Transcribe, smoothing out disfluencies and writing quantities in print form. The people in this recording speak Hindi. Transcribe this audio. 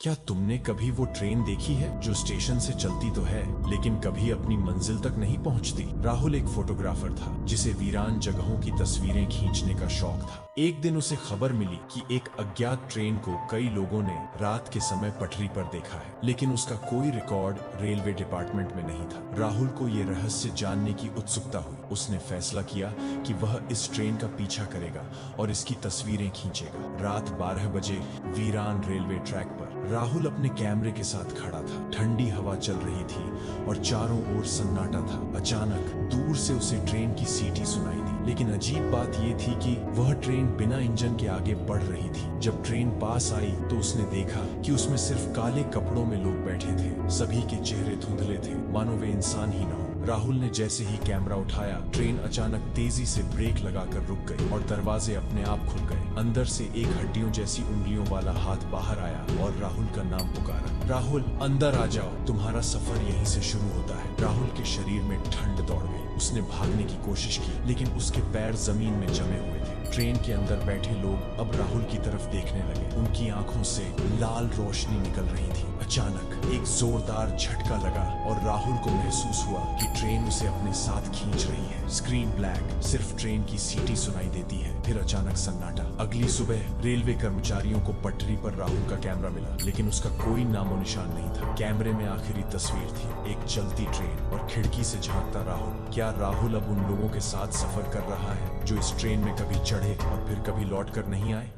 क्या तुमने कभी वो ट्रेन देखी है जो स्टेशन से चलती तो है लेकिन कभी अपनी मंजिल तक नहीं पहुंचती? राहुल एक फोटोग्राफर था जिसे वीरान जगहों की तस्वीरें खींचने का शौक था। एक दिन उसे खबर मिली कि एक अज्ञात ट्रेन को कई लोगों ने रात के समय पटरी पर देखा है, लेकिन उसका कोई रिकॉर्ड रेलवे डिपार्टमेंट में नहीं था। राहुल को ये रहस्य जानने की उत्सुकता हुई। उसने फैसला किया कि वह इस ट्रेन का पीछा करेगा और इसकी तस्वीरें खींचेगा। रात 12 बजे वीरान रेलवे ट्रैक पर राहुल अपने कैमरे के साथ खड़ा था। ठंडी हवा चल रही थी और चारों ओर सन्नाटा था। अचानक दूर से उसे ट्रेन की सीटी सुनाई दी, लेकिन अजीब बात ये थी कि वह ट्रेन बिना इंजन के आगे बढ़ रही थी। जब ट्रेन पास आई तो उसने देखा कि उसमें सिर्फ काले कपड़ों में लोग बैठे थे। सभी के चेहरे धुंधले थे, मानो वे इंसान ही न हो। राहुल ने जैसे ही कैमरा उठाया, ट्रेन अचानक तेजी से ब्रेक लगाकर रुक गई और दरवाजे अपने आप खुल गए। अंदर से एक हड्डियों जैसी उंगलियों वाला हाथ बाहर आया और राहुल का नाम पुकारा। राहुल, अंदर आ जाओ, तुम्हारा सफर यहीं से शुरू होता है। राहुल के शरीर में ठंड दौड़ गई। उसने भागने की कोशिश की, लेकिन उसके पैर जमीन में जमे हुए थे। ट्रेन के अंदर बैठे लोग अब राहुल की तरफ देखने लगे। उनकी आंखों से लाल रोशनी निकल रही थी। अचानक एक जोरदार झटका लगा और राहुल को महसूस हुआ कि ट्रेन उसे अपने साथ खींच रही है। स्क्रीन ब्लैक, सिर्फ ट्रेन की सीटी सुनाई देती है। फिर अचानक सन्नाटा। अगली सुबह रेलवे कर्मचारियों को पटरी पर राहुल का कैमरा मिला, लेकिन उसका कोई नामो निशान नहीं था। कैमरे में आखिरी तस्वीर थी, एक चलती ट्रेन और खिड़की से झांकता राहुल। क्या राहुल अब उन लोगों के साथ सफर कर रहा है जो इस ट्रेन में कभी चढ़े और फिर कभी लौट कर नहीं आए?